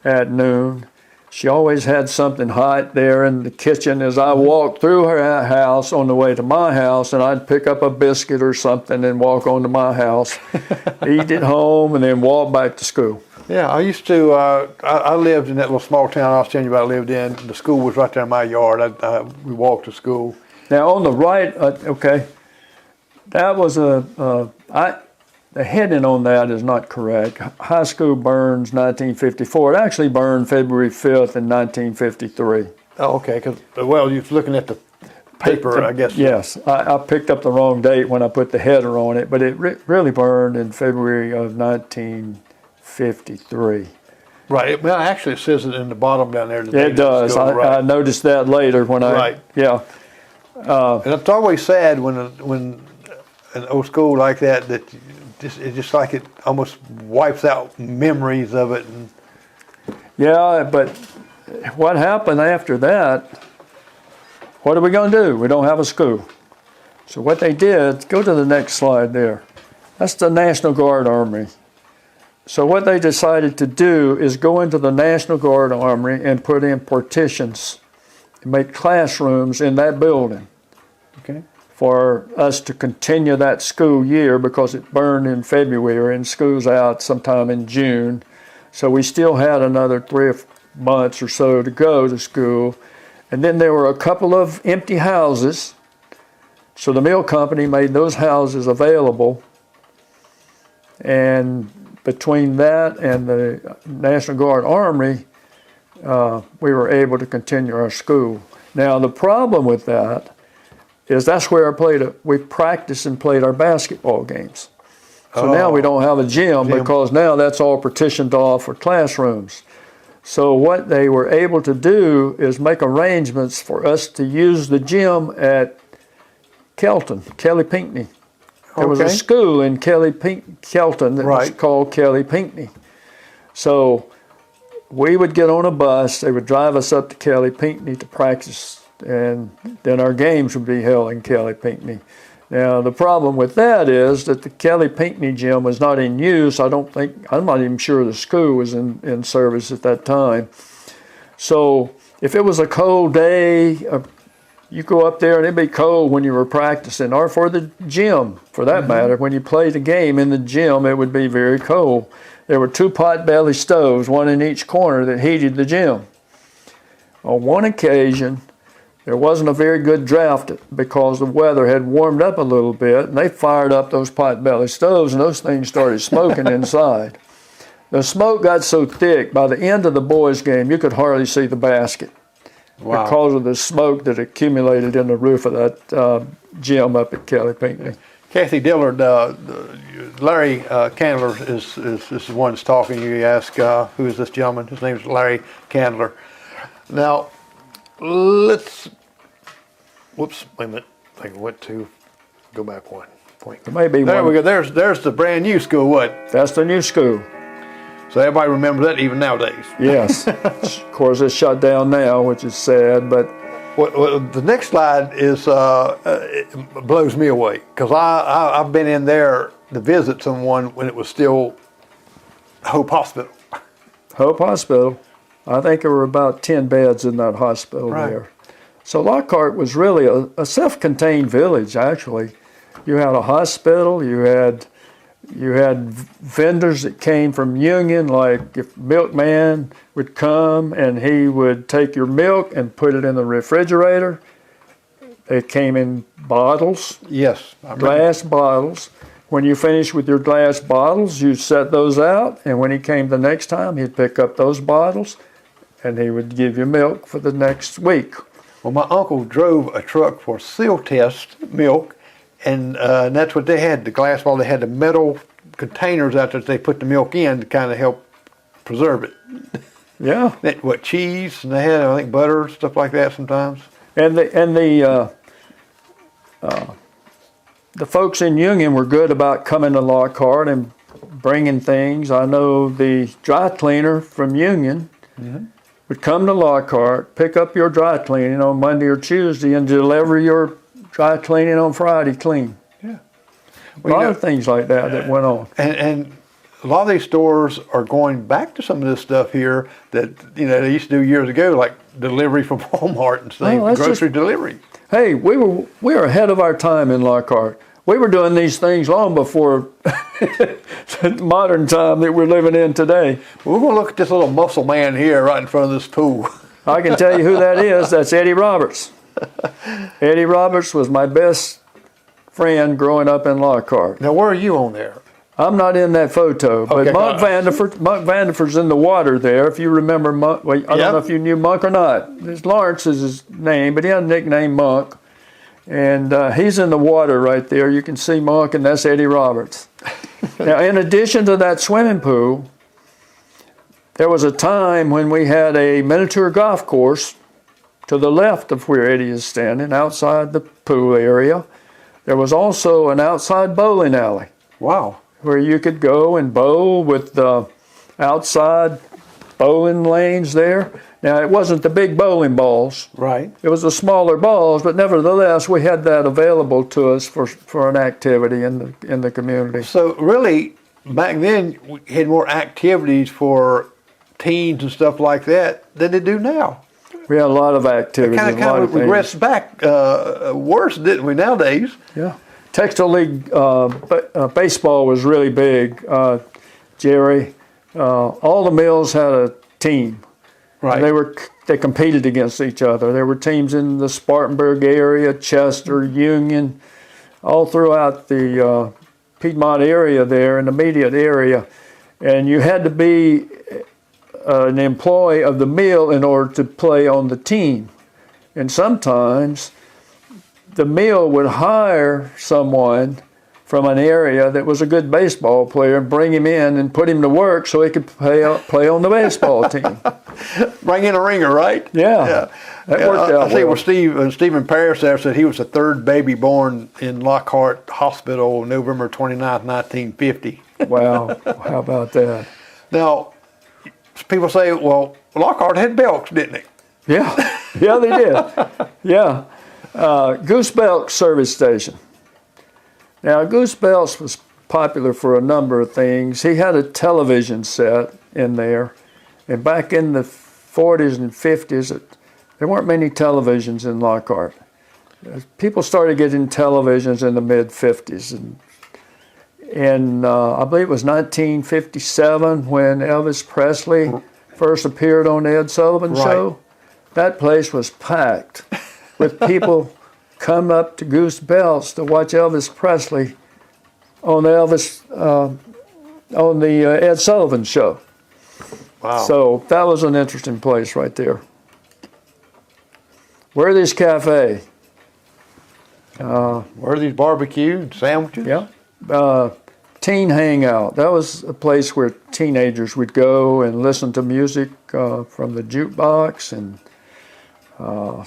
at noon. She always had something hot there in the kitchen as I walked through her house on the way to my house, and I'd pick up a biscuit or something and walk on to my house, eat it home, and then walk back to school. Yeah, I used to, I lived in that little small town I was telling you about I lived in. The school was right there in my yard. We walked to school. Now on the right, okay, that was the heading on that is not correct. High school burns 1954. It actually burned February 5th in 1953. Oh, okay, because, well, you're looking at the paper, I guess. Yes, I picked up the wrong date when I put the header on it, but it really burned in February of 1953. Right, well, actually it says it in the bottom down there. It does. I noticed that later when Right. Yeah. And it's always sad when an old school like that it's just like it almost wipes out memories of it. And Yeah, but what happened after that, what are we going to do? We don't have a school. So what they did, go to the next slide there. That's the National Guard Armory. So what they decided to do is go into the National Guard Armory and put in partitions and make classrooms in that building. okay. For us to continue that school year because it burned in February and school's out sometime in June. So we still had another 3 months or so to go to school. And then there were a couple of empty houses. So the mill company made those houses available. And between that and the National Guard Armory, we were able to continue our school. Now the problem with that is that's where we practiced and played our basketball games. So now we don't have a gym because now that's all partitioned off for classrooms. So what they were able to do is make arrangements for us to use the gym at Kelly Pinckney. There was a school in Kelton that was called Kelly Pinckney. So we would get on a bus, they would drive us up to Kelly Pinckney to practice, and then our games would be held in Kelly Pinckney. Now the problem with that is that the Kelly Pinckney gym was not in use. I'm not even sure the school was in service at that time. So if it was a cold day, you go up there and it'd be cold when you were practicing, or for the gym, for that matter. When you played the game in the gym, it would be very cold. There were 2 pot-belly stoves, one in each corner, that heated the gym. On one occasion, there wasn't a very good draft because the weather had warmed up a little bit, and they fired up those pot-belly stoves, and those things started smoking inside. The smoke got so thick, by the end of the boys' game, you could hardly see the basket. Wow. Because of the smoke that accumulated in the roof of that gym up at Kelly Pinckney. Kathy Dillard, Larry Candler is the one that's talking. You ask, who is this gentleman? His name is Larry Candler. Now, whoops, wait a minute. I think I went to, go back one point. There may be there one. We go. There's the brand new school, what? That's the new school. So everybody remembers that even nowadays. Yes. Of course, it's shut down now, which is sad, but... Well, the next slide is it blows me away, because I've been in there to visit someone when it was still Hope Hospital. Hope Hospital. I think there were about 10 beds in that hospital there. So Lockhart was really a self-contained village, actually. You had a hospital, you had vendors that came from Union, like if milkman would come and he would take your milk and put it in the refrigerator. They came in bottles. Yes. Glass bottles. When you finished with your glass bottles, you set those out, and when he came the next time, he'd pick up those bottles and he would give you milk for the next week. Well, my uncle drove a truck for seal test milk, and that's what they had, the glass bottle. They had the metal containers out there that they put the milk in to kind of help preserve it. Yeah. What, cheese, and they had, I think, butter, stuff like that sometimes. And the folks in Union were good about coming to Lockhart and bringing things. I know the dry cleaner from Union would come to Lockhart, pick up your dry cleaning on Monday or Tuesday, and deliver your dry cleaning on Friday clean. Yeah. Well, a lot of things like that went on. And a lot of these stores are going back to some of this stuff here that, they used to do years ago, like delivery from Walmart and things, grocery delivery. Hey, we were ahead of our time in Lockhart. We were doing these things long before the modern time that we're living in today. Well, we're going to look at this little muscle man here right in front of this pool. I can tell you who that is. That's Eddie Roberts. Eddie Roberts was my best friend growing up in Lockhart. Now, where are you on there? I'm not in that photo, but Okay. Monk Vanderford's in the water there. If you remember Monk, I don't know if you knew Monk or not. Lawrence is his name, but he had a nickname Monk. And he's in the water right there. You can see Monk, and that's Eddie Roberts. Now, in addition to that swimming pool, there was a time when we had a miniature golf course to the left of where Eddie is standing, outside the pool area. There was also an outside bowling alley. Wow. Where you could go and bowl with the outside bowling lanes there. Now, it wasn't the big bowling balls. Right. It was the smaller balls, but nevertheless, we had that available to us for an activity in the community. So really, back then, we had more activities for teens and stuff like that than they do now. We had a lot of activities. Kind of regressed back worse, didn't we, nowadays? Yeah. Textile League baseball was really big, Jerry. All the mills had a team. Right. And they competed against each other. There were teams in the Spartanburg area, Chester, Union, all throughout the Piedmont area there, in the immediate area. And you had to be an employee of the mill in order to play on the team. And sometimes the mill would hire someone from an area that was a good baseball player and bring him in and put him to work so he could play on the baseball team. Bring in a ringer, right? Yeah. That worked out I see well. where Stephen Parrish there said he was the third baby born in Lockhart Hospital, November 29th, 1950. Wow. How about that? Now, people say, well, Lockhart had Belks, didn't it? Yeah. Yeah, they did. Yeah. Goose Belks service station. Now, Goose Belks was popular for a number of things. He had a television set in there. And back in the 40s and 50s, there weren't many televisions in Lockhart. people started getting televisions in the mid-'50s. And I believe it was 1957 when Elvis Presley first appeared on the Ed Sullivan Show. That place was packed with people come up to Goose Belts to watch Elvis Presley on the Ed Sullivan Show. Wow. So that was an interesting place right there. Worthy's Cafe. Worthy's barbecue, sandwiches. Yeah. Teen Hangout. That was a place where teenagers would go and listen to music from the jukebox and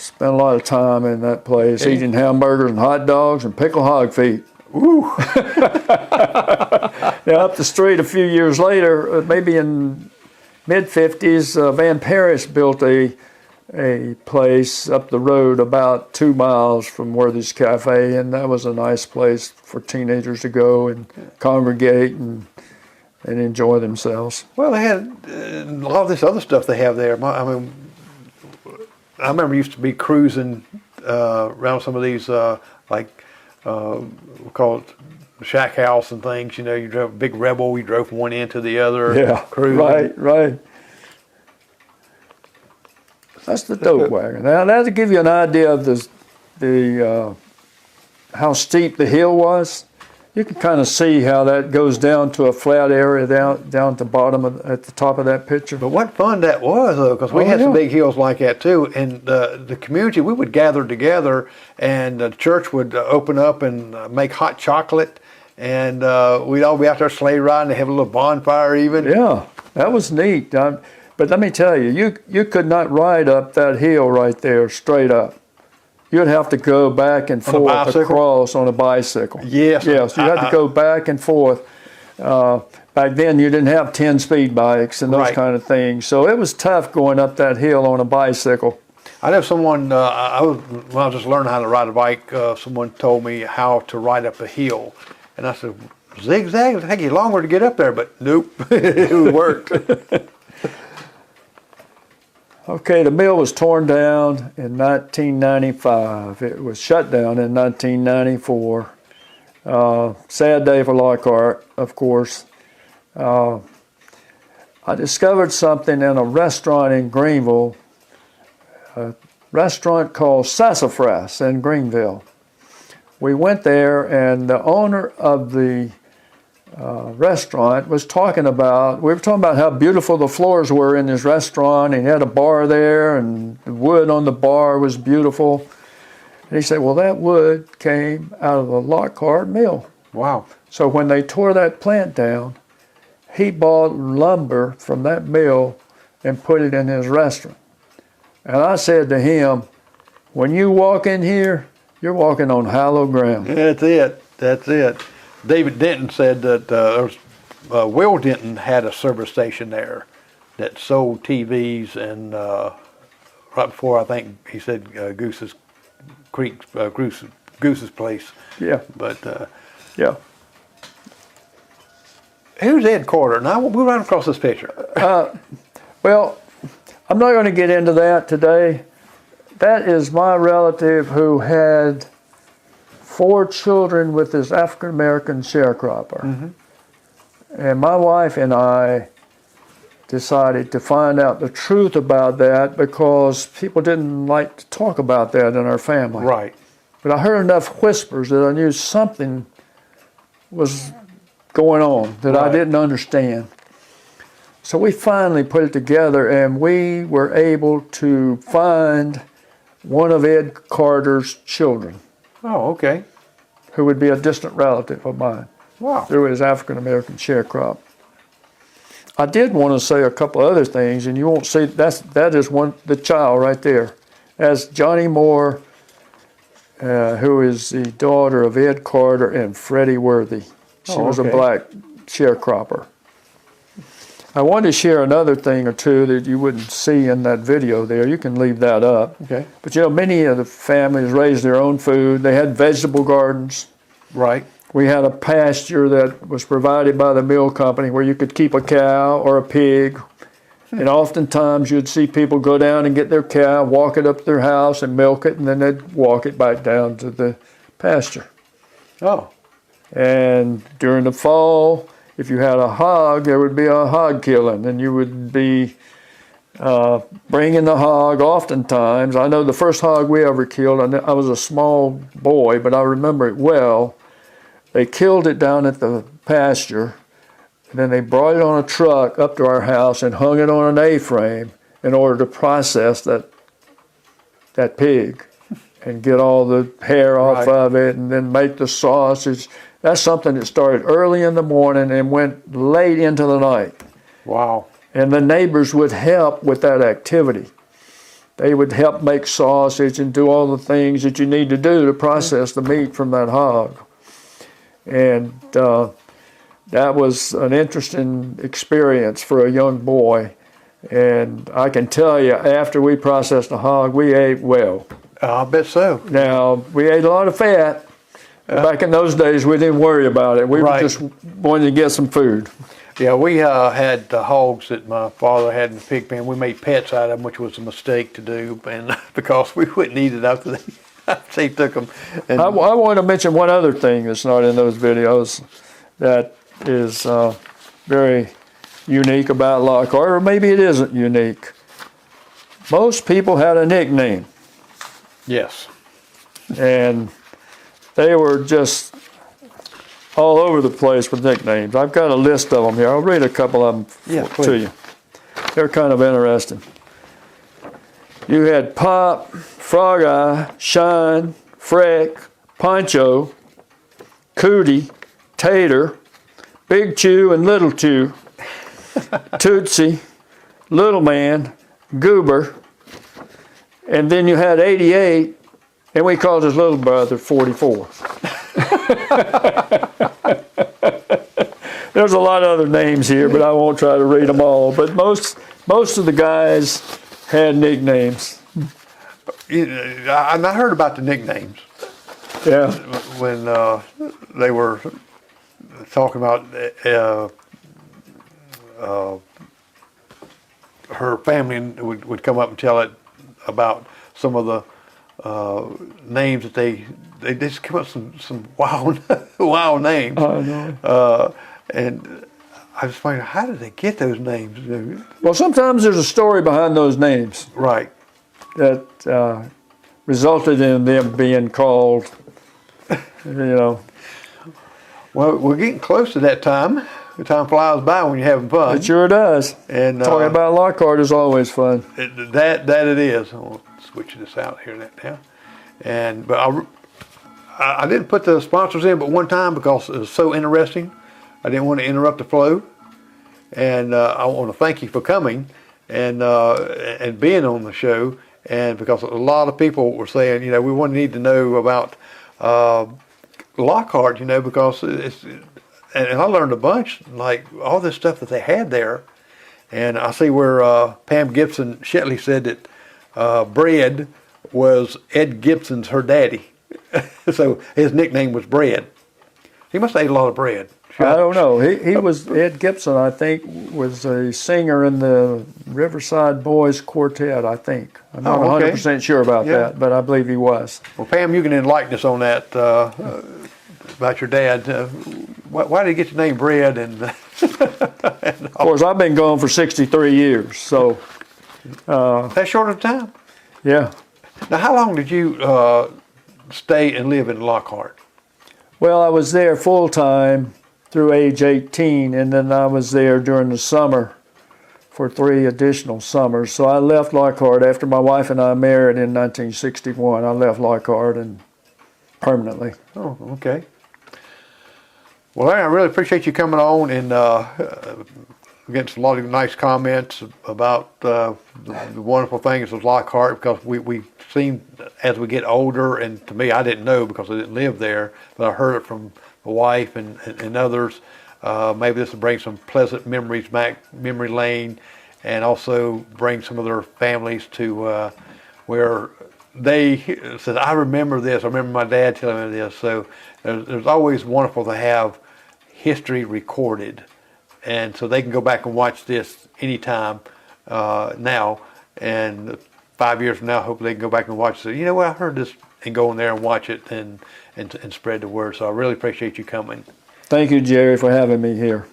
spend a lot of time in that place, eating hamburgers and hot dogs and pickled hog feet. Ooh. Now, up the street a few years later, maybe in mid-'50s, Van Paris built a place up the road about 2 miles from Worthy's Cafe, and that was a nice place for teenagers to go and congregate and enjoy themselves. Well, they had a lot of this other stuff they have there. I remember used to be cruising around some of these, we call it the shack house and things. You know, you drove a big Rebel, you drove from one end to the other. Yeah, cruising. right. That's the dope wagon. Now, that'll give you an idea of the how steep the hill was. You can kind of see how that goes down to a flat area down at the bottom at the top of that picture. But what fun that was, though, because we had some big hills like that too. And the community, we would gather together, and the church would open up and make hot chocolate, and we'd all be out there sleigh riding. They have a little bonfire even. Yeah, that was neat. But let me tell you, you could not ride up that hill right there straight up. You'd have to go back and forth across on a bicycle. Yes. Yes, you had to go back and forth. Back then, you didn't have 10-speed bikes and those kind of things. So it was tough going up that hill on a bicycle. I know someone, when I was just learning how to ride a bike, someone told me how to ride up a hill. And I said, zigzag? It'll take you longer to get up there, but nope, it worked. Okay, the mill was torn down in 1995. It was shut down in 1994. Sad day for Lockhart, of course. I discovered something in a restaurant in Greenville, a restaurant called Sassafras in Greenville. We went there, and the owner of the restaurant was we were talking about how beautiful the floors were in his restaurant. He had a bar there, and the wood on the bar was beautiful. And he said, well, that wood came out of the Lockhart mill. Wow. So when they tore that plant down, he bought lumber from that mill and put it in his restaurant. And I said to him, when you walk in here, you're walking on hallowed ground. That's it. David Denton said that Will Denton had a service station there that sold TVs, and right before, I think he said Goose's Place. Yeah. But Yeah. who's Ed Carter? Now we'll run across this picture. Well, I'm not going to get into that today. That is my relative who had 4 children with this African-American sharecropper. Mm-hmm. And my wife and I decided to find out the truth about that because people didn't like to talk about that in our family. Right. But I heard enough whispers that I knew something was going on that I didn't understand. So we finally put it together, and we were able to find one of Ed Carter's children. Oh, okay. Who would be a distant relative of mine. Wow. Through his African-American sharecrop. I did want to say a couple other things, and you won't see, that is the child right there. That's Johnny Moore, who is the daughter of Ed Carter and Freddie Worthy. She was a black sharecropper. I wanted to share another thing or two that you wouldn't see in that video there. You can leave that up. Okay. But many of the families raised their own food. They had vegetable gardens. Right. We had a pasture that was provided by the mill company where you could keep a cow or a pig And oftentimes you'd see people go down and get their cow, walk it up to their house and milk it, and then they'd walk it back down to the pasture. Oh. And during the fall, if you had a hog, there would be a hog killing, and you would be bringing the hog oftentimes. I know the first hog we ever killed, I was a small boy, but I remember it well. They killed it down at the pasture, and then they brought it on a truck up to our house and hung it on an A-frame in order to process that pig and get all the hair off of it and then make the sausage. That's something that started early in the morning and went late into the night. Wow. And the neighbors would help with that activity. They would help make sausage and do all the things that you need to do to process the meat from that hog. And that was an interesting experience for a young boy. And I can tell you, after we processed the hog, we ate well. I bet so. Now, we ate a lot of fat. Back in those days, we didn't worry about it. We were just wanting to get some food. Yeah, we had hogs that my father had in the pig pen. We made pets out of them, which was a mistake to do, and because we wouldn't eat it after they took them. And I want to mention one other thing that's not in those videos that is very unique about Lockhart, or maybe it isn't unique. Most people had a nickname. Yes. And they were just all over the place with nicknames. I've got a list of them here. I'll read a couple of them to you. They're kind of interesting. You had Pop, Frog Eye, Shine, Freck, Poncho, Cootie, Tater, Big Chew and Little Chew, Tootsie, Little Man, Goober, and then you had 88, and we called his little brother 44. There's a lot of other names here, but I won't try to read them all. But most of the guys had nicknames. I heard about the nicknames. Yeah. When they were talking about her family would come up and tell it about some of the names that they just come up with some wild names. I know. And I just wonder, how did they get those names? Well, sometimes there's a story behind those names. Right. That resulted in them being called, Well, we're getting close to that time. The time flies by when you're having fun. It sure does. And talking about Lockhart is always fun. That it is. I'll switch this out here now. But I didn't put the sponsors in but one time because it was so interesting. I didn't want to interrupt the flow. And I want to thank you for coming and being on the show. And because a lot of people were saying, we need to know about Lockhart, because and I learned a bunch, like all this stuff that they had there. And I see where Pam Gibson Shetley said that Bread was Ed Gibson's her daddy. So his nickname was Bread. He must have ate a lot of bread. I don't know. He was, Ed Gibson, I think, was a singer in the Riverside Boys Quartet, I think. I'm not 100% sure about that, but I believe he was. Well, Pam, you can enlighten us on that, about your dad. Why did he get the name Bread? Of course, I've been gone for 63 years, so. That short of time? Yeah. Now, how long did you stay and live in Lockhart? Well, I was there full time through age 18, and then I was there during the summer for 3 additional summers. So I left Lockhart after my wife and I married in 1961. I left Lockhart and permanently. Oh, okay. Well, Larry, I really appreciate you coming on and getting a lot of nice comments about the wonderful things of Lockhart, because we seem, as we get older, and to me, I didn't know because I didn't live there, but I heard it from my wife and others. Maybe this will bring some pleasant memories back memory lane, and also bring some of their families to where they said, I remember this, I remember my dad telling me this. So there's always wonderful to have history recorded, and so they can go back and watch this anytime now, and 5 years from now, hopefully they can go back and watch it. Say, you know what, I heard this, and go in there and watch it and spread the word. So I really appreciate you coming. Thank you, Jerry, for having me here.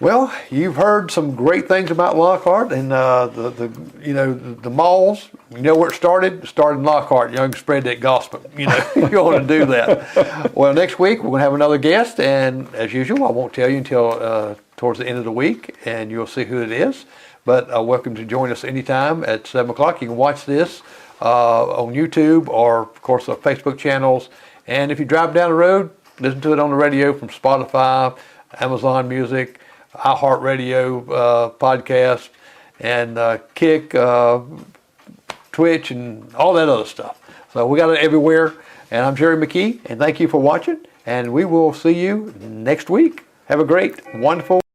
Well, you've heard some great things about Lockhart and the malls. You know where it started? It started in Lockhart. You can spread that gospel. You know, you want to do that. Well, next week we're going to have another guest, and as usual, I won't tell you until towards the end of the week, and you'll see who it is. But welcome to join us anytime at 7 o'clock. You can watch this on YouTube or, of course, the Facebook channels. And if you drive down the road, listen to it on the radio from Spotify, Amazon Music, iHeartRadio podcast, and Kick, Twitch, and all that other stuff. So we got it everywhere. And I'm Jerry McKee, and thank you for watching. And we will see you next week. Have a great, wonderful